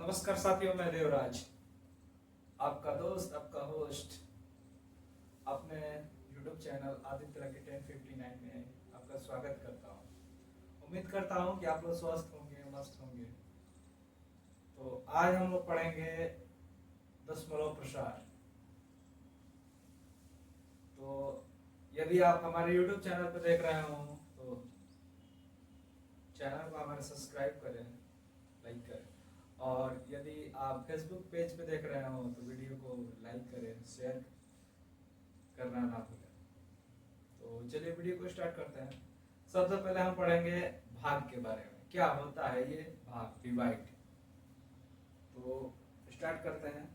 नमस्कार साथियों, मैं देवराज, आपका दोस्त, आपका होस्ट, अपने YouTube चैनल आदित्य लकी 1059 में आपका स्वागत करता हूँ। उम्मीद करता हूँ कि आप लोग स्वस्थ होंगे, मस्त होंगे। तो आज हम लोग पढ़ेंगे दशमलव प्रसार। तो यदि आप हमारे YouTube चैनल पर देख रहे हो तो चैनल को हमारे सब्सक्राइब करें, लाइक करें, और यदि आप फेसबुक पेज पे देख रहे हो तो वीडियो को लाइक करें, शेयर करना ना भूलें। तो चलिए वीडियो को स्टार्ट करते हैं। सबसे पहले हम पढ़ेंगे भाग के बारे में, क्या होता है ये भाग, डिवाइड। तो स्टार्ट करते हैं।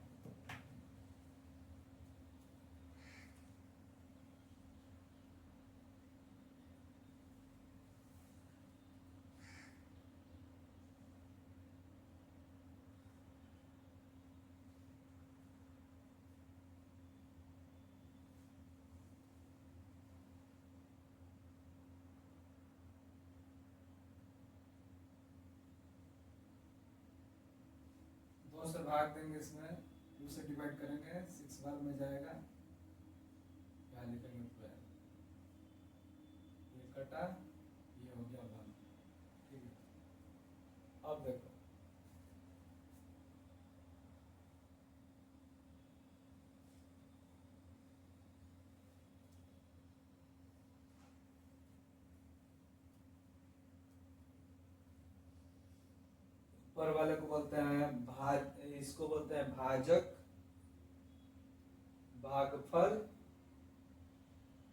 दो से भाग देंगे, इसमें 2 से डिवाइड करेंगे, 6 भाग में जाएगा, यहाँ लिखेंगे 12। ये कटा, ये हो गया भाग। ठीक है, अब देखो ऊपर वाले को बोलते हैं भाज, इसको बोलते हैं भाजक, भागफल,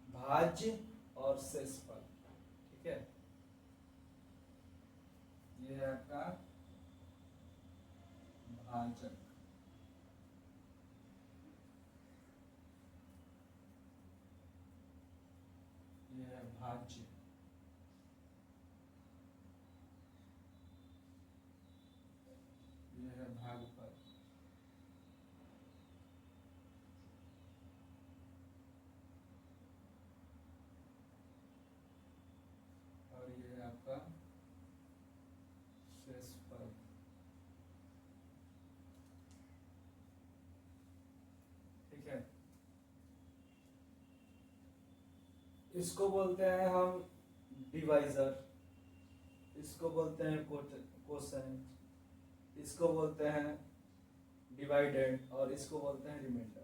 भाज्य और शेषफल। ठीक है, ये है आपका भाजक, ये है भाज्य, ये है भागफल, और ये है आपका शेषफल। ठीक है, इसको बोलते हैं हम डिवाइजर, इसको बोलते हैं कोसेंट, इसको बोलते हैं डिवाइडेड, और इसको बोलते हैं रिमाइंडर।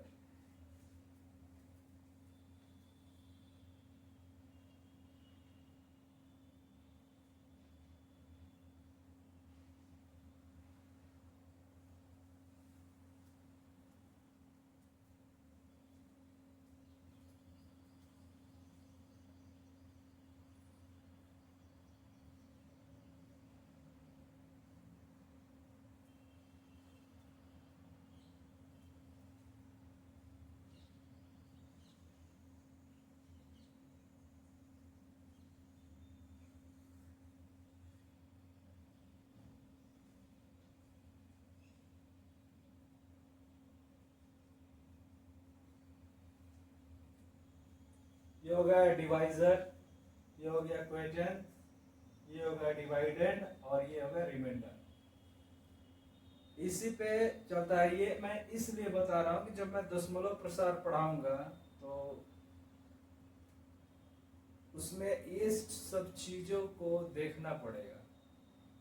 ये हो गया डिवाइजर, ये हो गया क्वोटिएंट, ये हो गया डिवाइडेंड, और ये हो गया रिमाइंडर। इसी पे चलता है। ये मैं इसलिए बता रहा हूँ कि जब मैं दशमलव प्रसार पढ़ाऊंगा तो उसमें ये सब चीजों को देखना पड़ेगा,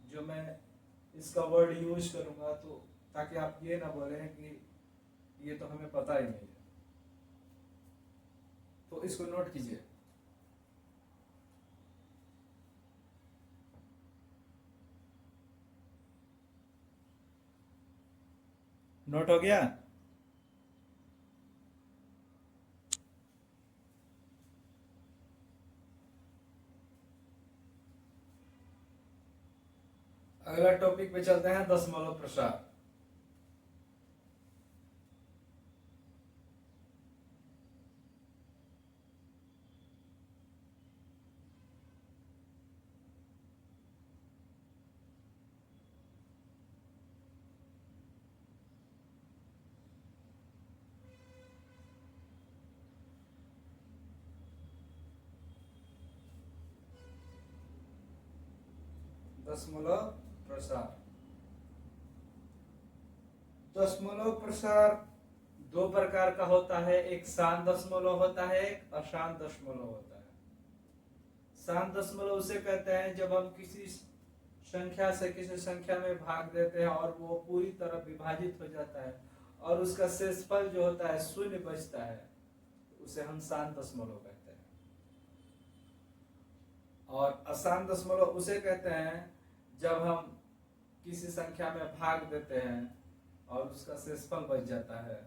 जो मैं इसका वर्ड यूज करूंगा, तो ताकि आप ये ना बोले कि ये तो हमें पता ही नहीं है। तो इसको नोट कीजिए। नोट हो गया? अगला टॉपिक पे चलते हैं, दशमलव प्रसार। दशमलव प्रसार दशमलव प्रसार दो प्रकार का होता है, एक शांत दशमलव होता है, एक अशांत दशमलव होता है। शांत दशमलव उसे कहते हैं जब हम किसी संख्या से किसी संख्या में भाग देते हैं और वो पूरी तरह विभाजित हो जाता है और उसका शेषफल जो होता है शून्य बचता है, उसे हम शांत दशमलव कहते हैं। और अशांत दशमलव उसे कहते हैं जब हम किसी संख्या में भाग देते हैं और उसका शेषफल बच जाता है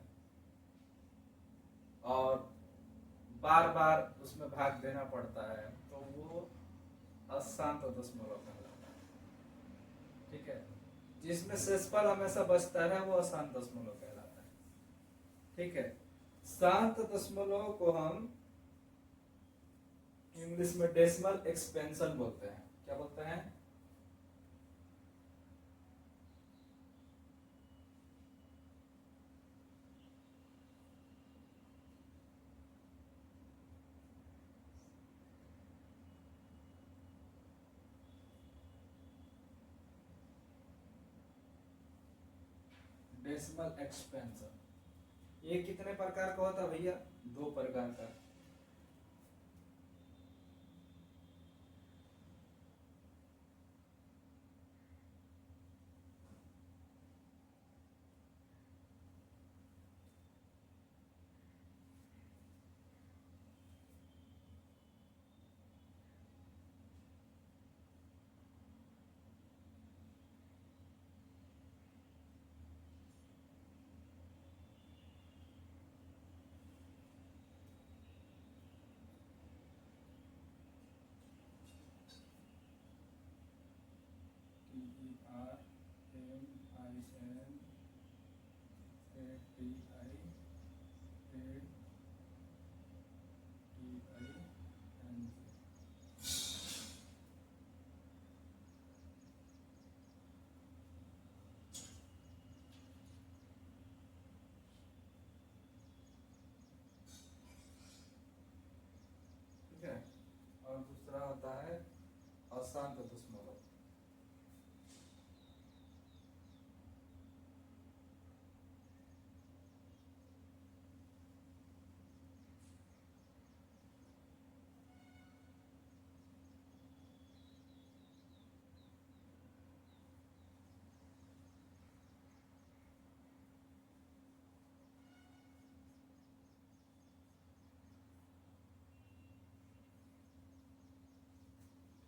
और बार बार उसमें भाग देना पड़ता है, तो वो अशांत दशमलव कहलाता है। ठीक है, जिसमें शेषफल हमेशा बचता है वो अशांत दशमलव कहलाता है। ठीक है, शांत दशमलव को हम इंग्लिश में डेसिमल एक्सपेंशन बोलते हैं। क्या बोलते हैं? डेसिमल एक्सपेंशन ये कितने प्रकार का होता है भैया? दो प्रकार का। ठीक है, और दूसरा होता है अशांत दशमलव।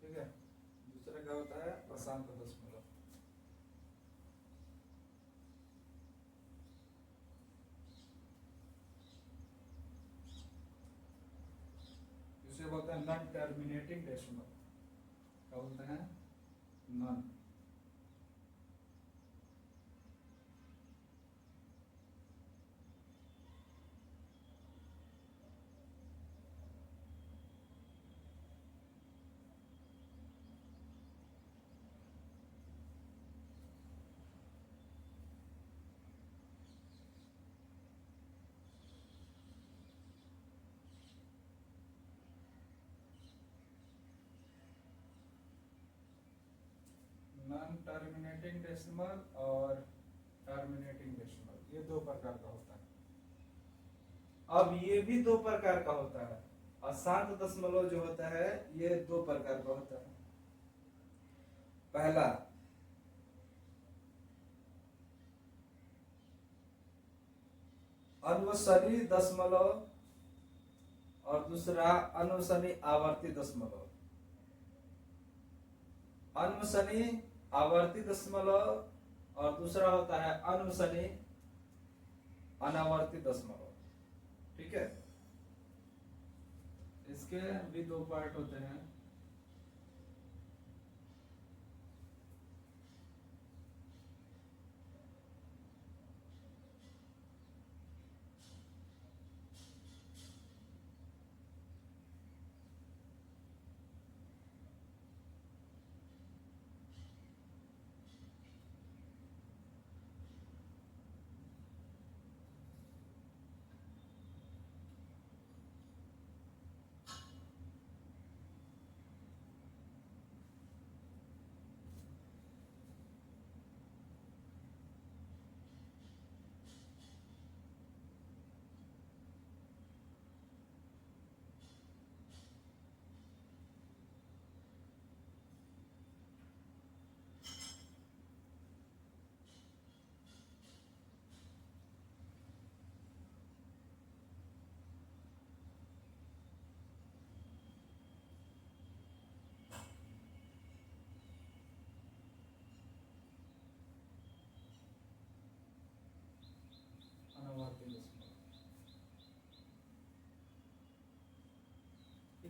ठीक है, दूसरा क्या होता है? अशांत दशमलव। इसे बोलते हैं नॉन टर्मिनेटिंग डेसिमल। क्या बोलते हैं? नॉन। नॉन टर्मिनेटिंग डेसिमल और टर्मिनेटिंग डेसिमल, ये दो प्रकार का होता है। अब ये भी दो प्रकार का होता है। अशांत दशमलव जो होता है ये दो प्रकार का होता है। पहला अनुसरी दशमलव और दूसरा अनुसनी आवर्ती दशमलव। अनुसनी आवर्ती दशमलव और दूसरा होता है अनुसनी अनावर्ती दशमलव। ठीक है, इसके भी दो पार्ट होते हैं।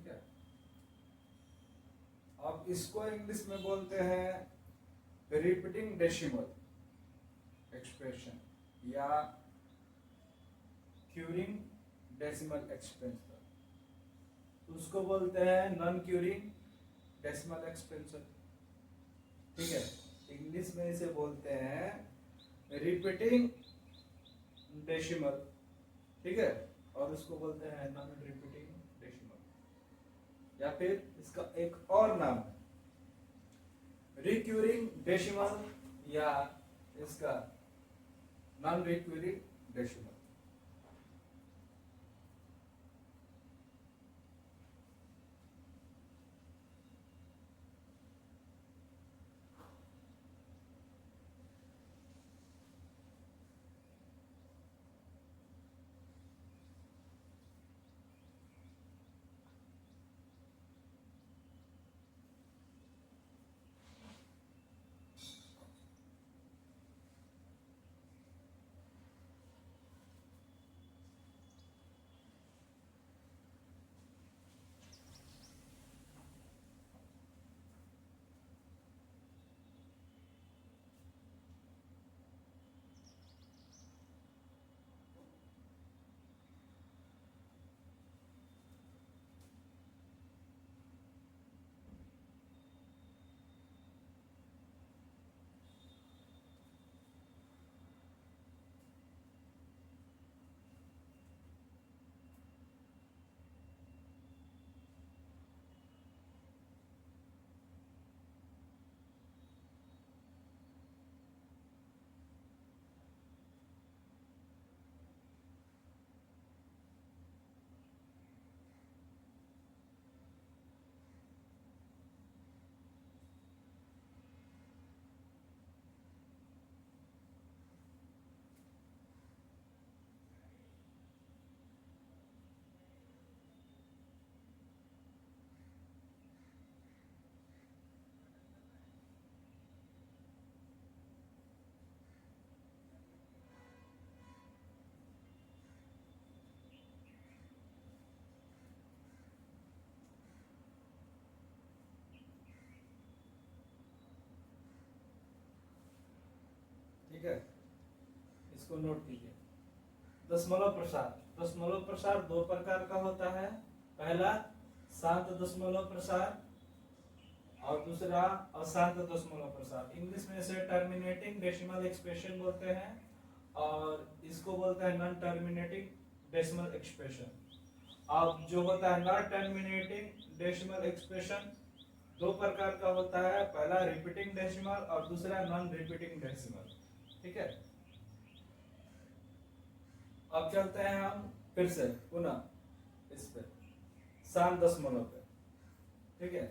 ठीक है। अब इसको इंग्लिश में बोलते हैं रिपीटिंग डेसिमल एक्सप्रेशन या क्यूरिंग डेसिमल एक्सपेंशन। उसको बोलते हैं नॉन क्यूरिंग डेसिमल एक्सपेंशन, ठीक है। इंग्लिश में इसे बोलते हैं रिपीटिंग डेसिमल, ठीक है, और उसको बोलते हैं नॉन रिपीटिंग डेसिमल, या फिर इसका एक और नाम है रिक्यूरिंग डेसिमल या इसका नॉन रिक्यूरिंग डेसिमल। ठीक है, इसको नोट कीजिए। दशमलव प्रसार, दशमलव प्रसार दो प्रकार का होता है। पहला शांत दशमलव प्रसार और दूसरा अशांत दशमलव प्रसार। इंग्लिश में इसे टर्मिनेटिंग डेसिमल एक्सप्रेशन बोलते हैं और इसको बोलते हैं नॉन टर्मिनेटिंग डेसिमल एक्सप्रेशन। अब जो होता है नॉन टर्मिनेटिंग डेसिमल एक्सप्रेशन दो प्रकार का होता है। पहला रिपीटिंग डेसिमल और दूसरा नॉन रिपीटिंग डेसिमल, ठीक है। अब चलते हैं हम फिर से पुनः इस पे शांत दशमलव पे, ठीक है।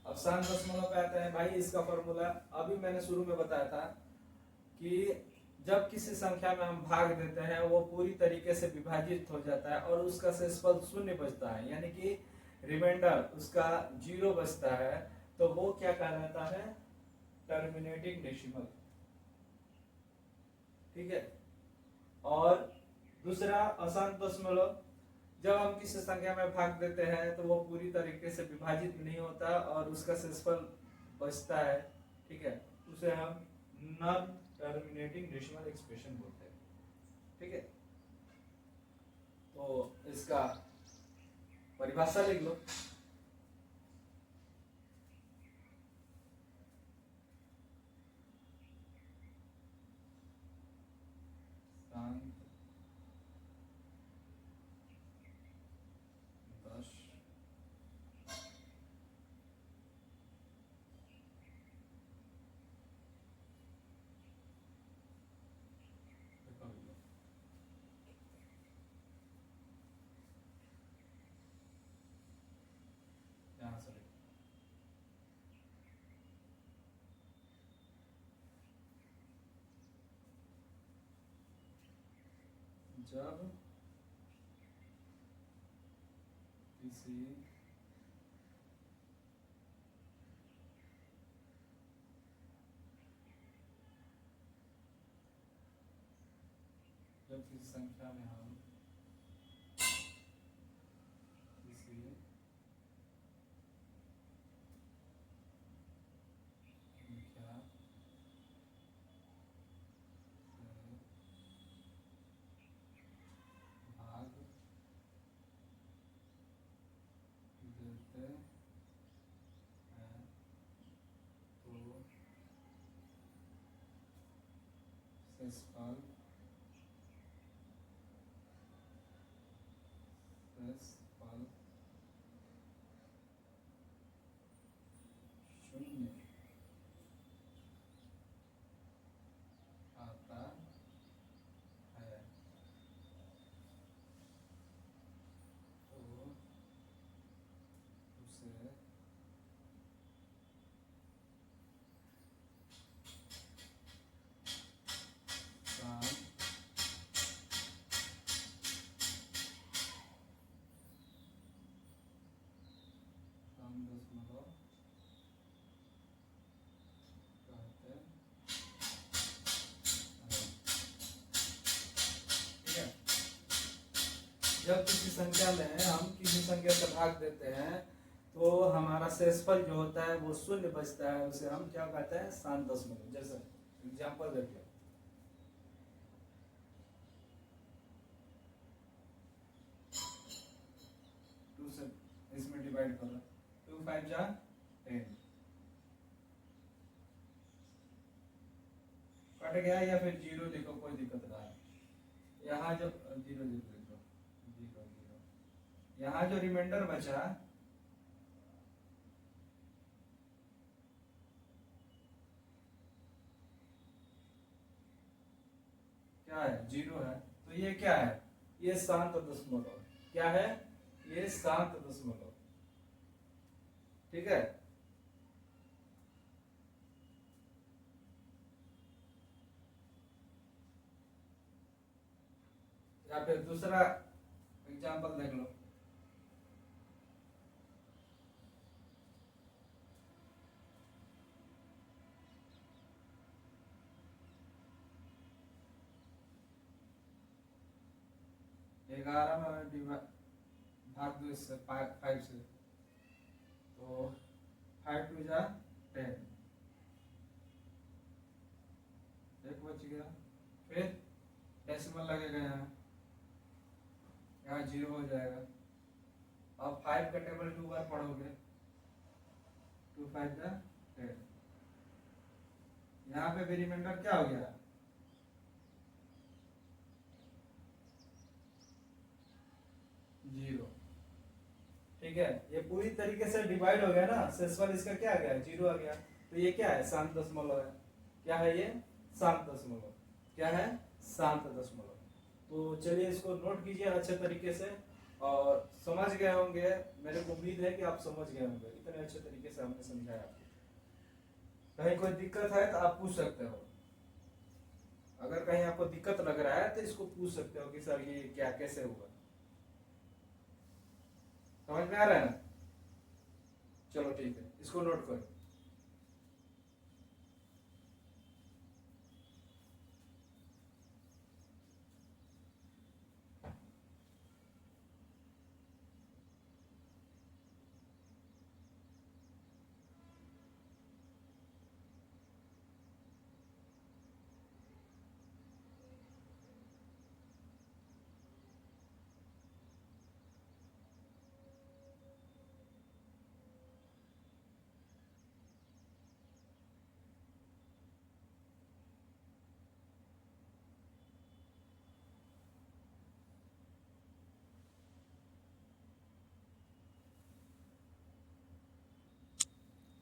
अब शांत दशमलव पे आते हैं। भाई इसका फॉर्मूला अभी मैंने शुरू में बताया था कि जब किसी संख्या में हम भाग देते हैं वो पूरी तरीके से विभाजित हो जाता है और उसका शेषफल शून्य बचता है, यानी कि रिमाइंडर उसका 0 बचता है, तो वो क्या कहलाता है? टर्मिनेटिंग डेसिमल, ठीक है। और दूसरा अशांत दशमलव, जब हम किसी संख्या में भाग देते हैं तो वो पूरी तरीके से विभाजित नहीं होता और उसका शेषफल बचता है, ठीक है। उसे हम नॉन टर्मिनेटिंग डेसिमल एक्सप्रेशन बोलते हैं, ठीक है। तो इसका परिभाषा लिख लो। शांत यहाँ से जब किसी संख्या में हम किसी शेषफल शेषफल शून्य आता है तो उसे शांत दशमलव कहते हैं। ठीक है, जब किसी संख्या में हम किसी संख्या से भाग देते हैं तो हमारा शेषफल जो होता है वो शून्य बचता है, उसे हम क्या कहते हैं, शांत दशमलव। जैसे एग्जांपल देख लो, 2 से इसमें डिवाइड कर लो, 2 5 जा 10 कट गया, या फिर जीरो लिखो, कोई दिक्कत नहीं है। यहाँ जो जीरो लिखो, जीरो जीरो, यहाँ जो रिमाइंडर बचा क्या है, जीरो है, तो ये क्या है, ये शांत दशमलव। क्या है, ये शांत दशमलव। ठीक है, या फिर दूसरा एग्जांपल देख लो, ग्यारह में भाग दो इससे, 5 से, तो 5 2 जा 10, एक बच गया, फिर डेसिमल लगेगा, यहाँ जीरो हो जाएगा। अब 5 का टेबल 2 बार पढ़ोगे, 2 5 जा 10, यहाँ पे भी रिमाइंडर क्या हो गया, जीरो। ठीक है, ये पूरी तरीके से डिवाइड हो गया ना, शेषफल इसका क्या आ गया, जीरो आ गया, तो ये क्या है, शांत दशमलव है। क्या है ये, शांत दशमलव। क्या है, शांत दशमलव। तो चलिए इसको नोट कीजिए अच्छे तरीके से, और समझ गए होंगे, मेरे को उम्मीद है कि आप समझ गए होंगे, इतने अच्छे तरीके से हमने समझाया आपको। कहीं कोई दिक्कत है तो आप पूछ सकते हो, अगर कहीं आपको दिक्कत लग रहा है तो इसको पूछ सकते हो कि सर ये क्या कैसे हुआ। समझ में आ रहा है ना, चलो ठीक है, इसको नोट करो।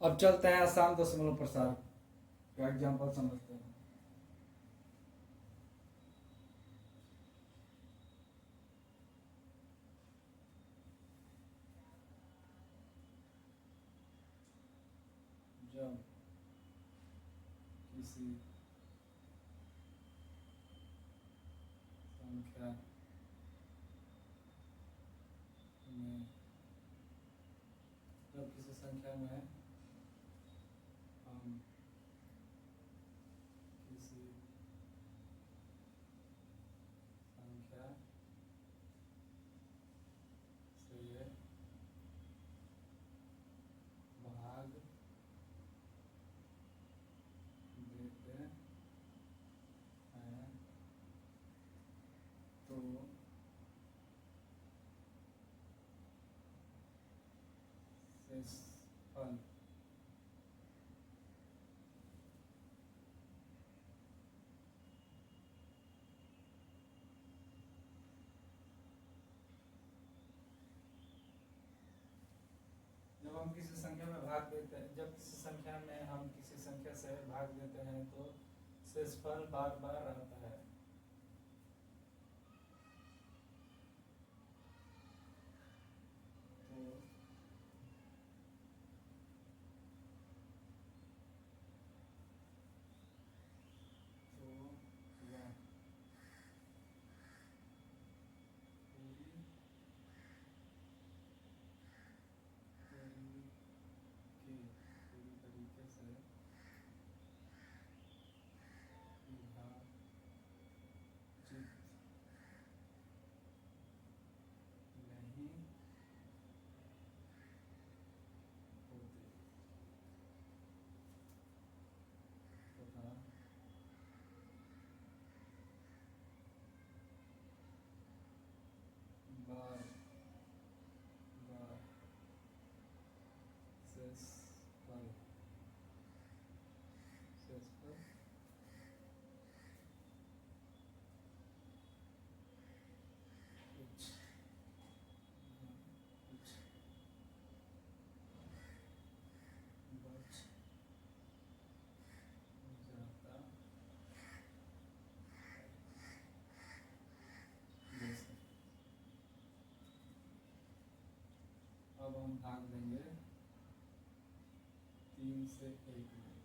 अब चलते हैं आसान दशमलव प्रसार का एग्जाम्पल समझते हैं। जब किसी संख्या में जब किसी संख्या में हम किसी संख्या से भाग देते हैं तो शेषफल हम किसी संख्या में भाग देते हैं, जब किसी संख्या में हम किसी संख्या से भाग देते हैं तो शेषफल बार बार आता है। पूरी तरीके से विभाजित नहीं होते तथा बार बार शेषफल कुछ कुछ बच जाता है। जैसे अब हम भाग देंगे 3 से 1 में,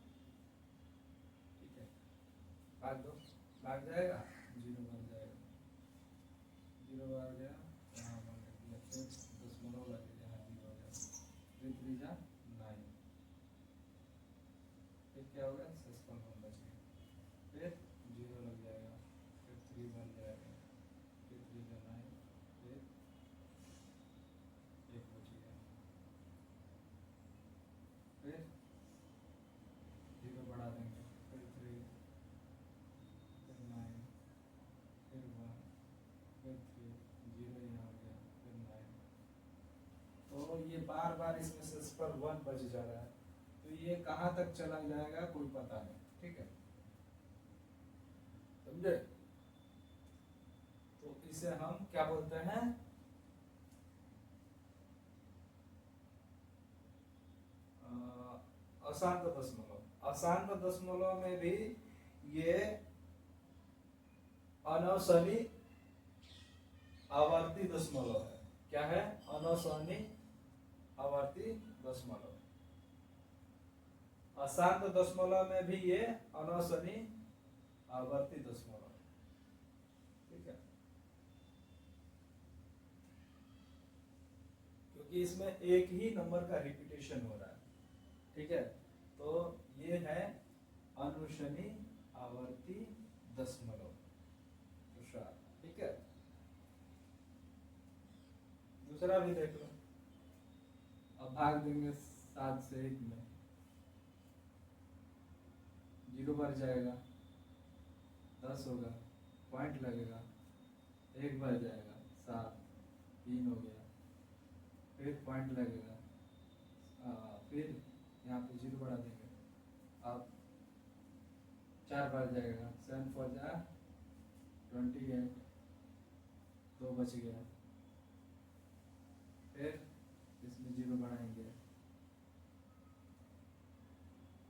ठीक है। भाग दो, भाग जाएगा, 0 बन जाएगा, 0 आ गया, यहाँ बन गया, फिर दशमलव लगे, यहाँ 0 हो गया, 3 3 जा 9, फिर क्या होगा, शेषफल 1 बच गया, फिर 0 लग जाएगा, फिर 3 बन जाएगा, फिर 3 जा 9, फिर 1 बच गया, फिर 0 बढ़ा देंगे, फिर 3, फिर 9, फिर 1, फिर 3, 0 यहाँ हो गया, फिर 9। तो ये बार बार इसमें शेषफल 1 बच जा रहा है, तो ये कहाँ तक चला जाएगा कोई पता नहीं, ठीक है, समझे। तो इसे हम क्या बोलते हैं, अशांत दशमलव। अशांत दशमलव में भी ये अनवसनी आवर्ती दशमलव है। क्या है, अनवसनी आवर्ती दशमलव। अशांत दशमलव में भी ये अनवसनी आवर्ती दशमलव, ठीक है, क्योंकि इसमें एक ही नंबर का रिपीटेशन हो रहा है, ठीक है। तो ये है अनुशनी आवर्ती दशमलव, ठीक है। दूसरा भी देख लो, अब भाग देंगे 7 से 1 में, 0 बढ़ जाएगा, 10 होगा, पॉइंट लगेगा, 1 बढ़ जाएगा, 7, 3 हो गया, फिर पॉइंट लगेगा, फिर यहाँ पे 0 बढ़ा देंगे, अब 4 बढ़ जाएगा, 7 4 जा 28, 2 बच गया, फिर इसमें 0 बढ़ाएंगे,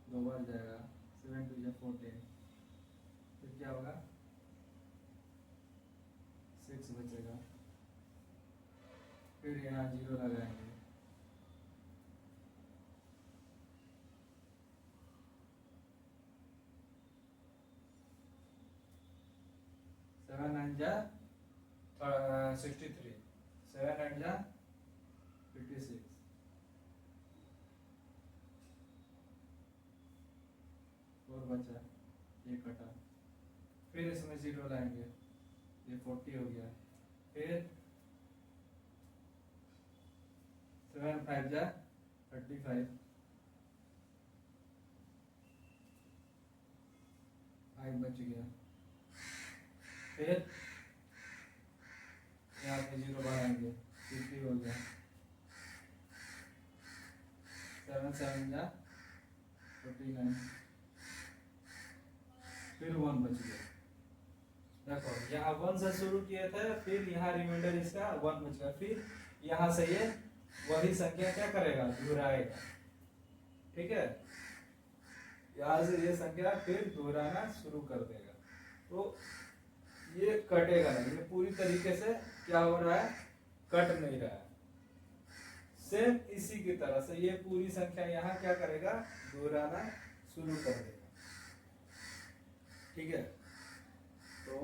2 बढ़ जाएगा, 7 2 जा 14, फिर क्या होगा, 6 बचेगा, फिर यहाँ 0 लगाएंगे, 7 9 जा 63, 7 8 जा 56, 4 बचा, ये कटा, फिर इसमें 0 लाएंगे, ये 40 हो गया, फिर 7 5 जा 35, 5 बच गया, फिर यहाँ पे 0 बढ़ाएंगे, 50 हो गया, 7 7 जा 49, फिर 1 बच गया। देखो यहाँ 1 से शुरू किए थे, फिर यहाँ रिमाइंडर इसका 1 बच गया, फिर यहाँ से ये वही संख्या क्या करेगा, दोहराएगा। ठीक है, यहाँ से ये संख्या फिर दोहराना शुरू कर देगा, तो ये कटेगा नहीं, ये पूरी तरीके से क्या हो रहा है, कट नहीं रहा है। सेम इसी की तरह से ये पूरी संख्या यहाँ क्या करेगा, दोहराना शुरू कर देगा। ठीक है, तो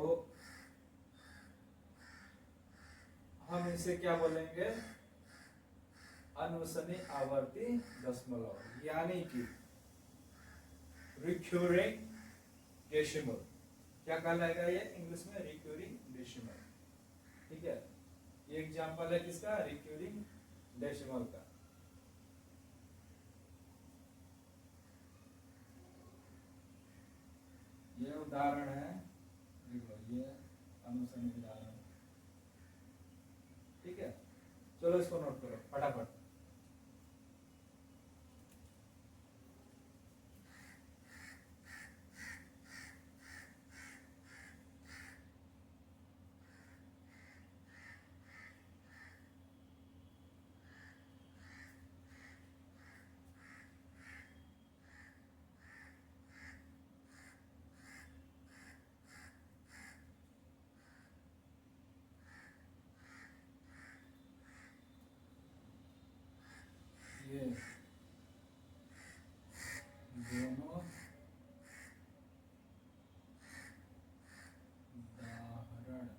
हम इसे क्या बोलेंगे, अनुसनी आवर्ती दशमलव, यानी कि रिक्यूरिंग डेसिमल। क्या कहलाएगा ये इंग्लिश में, रिक्यूरिंग डेसिमल। ठीक है, ये एग्जांपल है किसका, रिक्यूरिंग डेसिमल का। ये उदाहरण है, देखो ये अनुसनी उदाहरण। ठीक है, चलो इसको नोट करो फटाफट। ये दोनों उदाहरण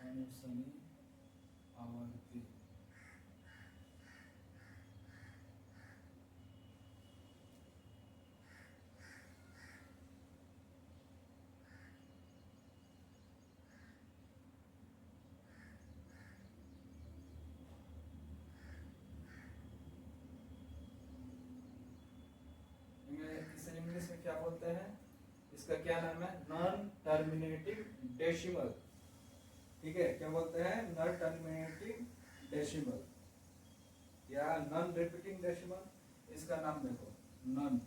अनुसनी आवर्ती इसे इंग्लिश में क्या बोलते हैं, इसका क्या नाम है, नॉन टर्मिनेटिंग डेसिमल। ठीक है, क्या बोलते हैं, नॉन टर्मिनेटिंग डेसिमल या नॉन रिपीटिंग डेसिमल। इसका नाम देखो, non,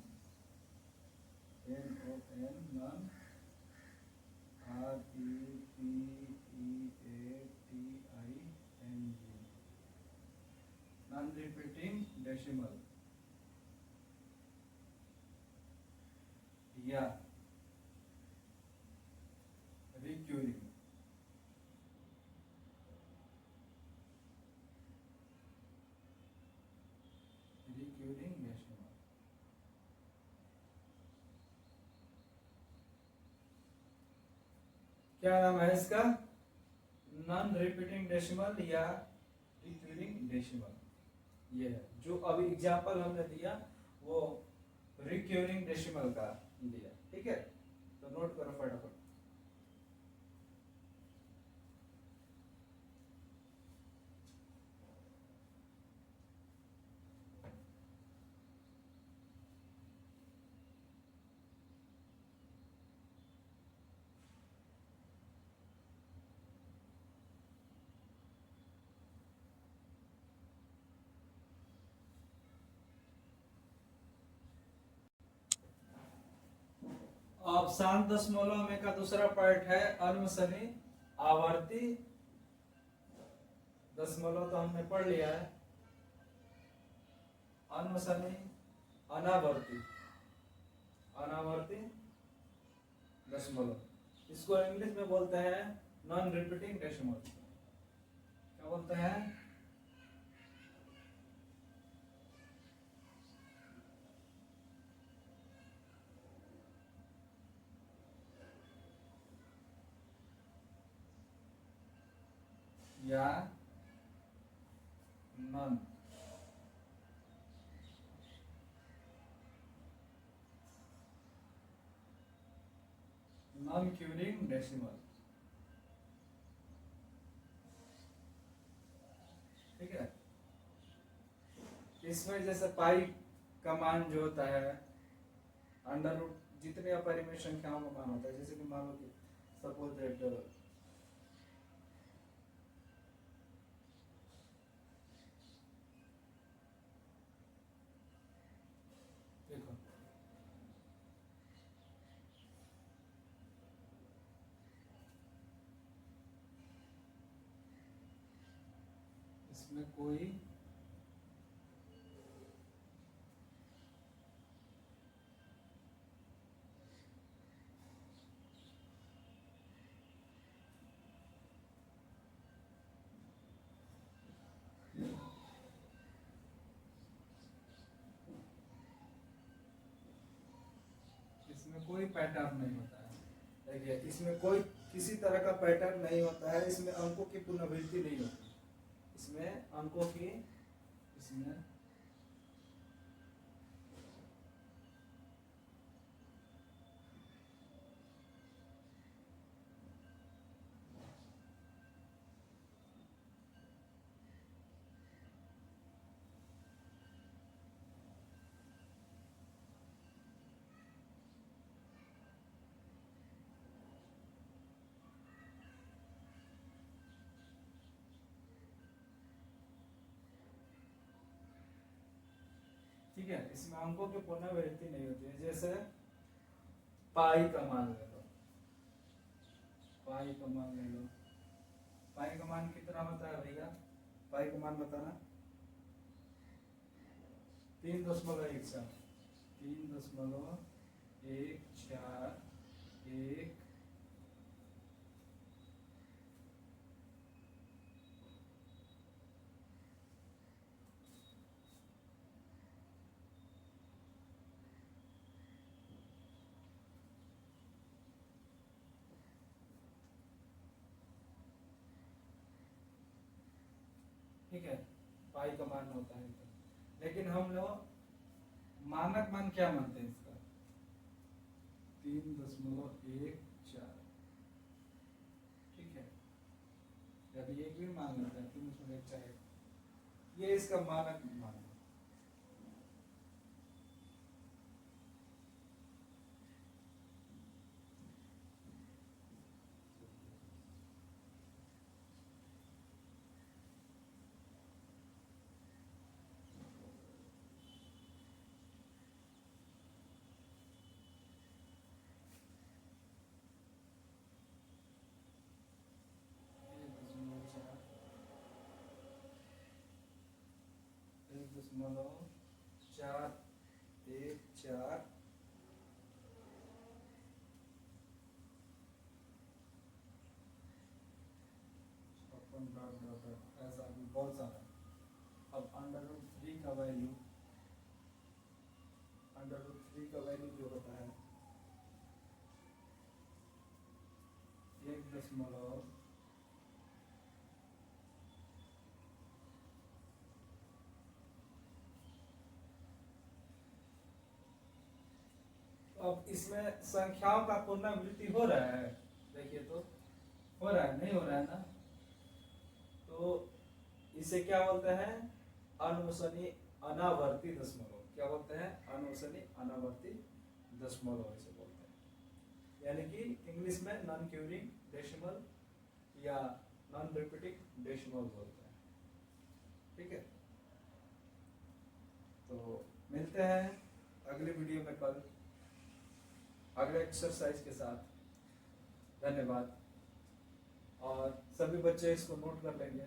NON, non, REPEATING, non repeating decimal या रिक्यूरिंग। Recurring decimal. क्या नाम है इसका, नॉन रिपीटिंग डेसिमल या रिक्यूरिंग डेसिमल। ये है जो अभी एग्जांपल हमने दिया, वो रिक्यूरिंग डेसिमल का दिया। ठीक है, तो नोट करो फटाफट। अब शांत दशमलव में का दूसरा पार्ट है अनुसनी आवर्ती दशमलव, तो हमने पढ़ लिया है। अनुसनी अनावर्ती, अनावर्ती दशमलव, इसको इंग्लिश में बोलते हैं नॉन रिपीटिंग डेसिमल। क्या बोलते हैं, या नॉन नॉन क्यूरिंग डेसिमल। ठीक है, इसमें जैसे पाई का मान जो होता है, अंडर रूट जितने अपरिमेय संख्याओं का मान होता है, जैसे कि मान लो कि सपोज दैट देखो इसमें कोई कोई पैटर्न नहीं होता है। देखिए इसमें कोई किसी तरह का पैटर्न नहीं होता है, इसमें अंकों की पुनरावृत्ति नहीं होती, इसमें अंकों की इसमें ठीक है, इसमें अंकों की पुनरावृत्ति नहीं होती है। जैसे पाई का मान ले लो, पाई का मान ले लो, पाई का मान कितना होता है भैया? पाई का मान बताना। 3.14, 3.141। ठीक है, पाई का मान होता है तो। लेकिन हम लोग मानक मान क्या मानते हैं इसका? 3.14। ठीक है, जब ये भी मान लेते हैं 3.14, ये इसका मानक मान है। दशमलव 414। ऐसा भी बहुत सारा। अब √3 का वैल्यू, √3 का वैल्यू जो होता है 1.0। अब इसमें संख्याओं का पुनरावृत्ति हो रहा है, देखिए तो हो रहा है, नहीं हो रहा है ना? तो इसे क्या बोलते हैं? अनवसनी अनावर्ती दशमलव। क्या बोलते हैं? अनवसनी अनावर्ती दशमलव इसे बोलते हैं। यानी कि इंग्लिश में नॉन क्यूरिंग डेसिमल या नॉन रिपीटिंग डेसिमल बोलते हैं। ठीक है, तो मिलते हैं अगले वीडियो में कल अगले एक्सरसाइज के साथ। धन्यवाद। और सभी बच्चे इसको नोट कर लेंगे।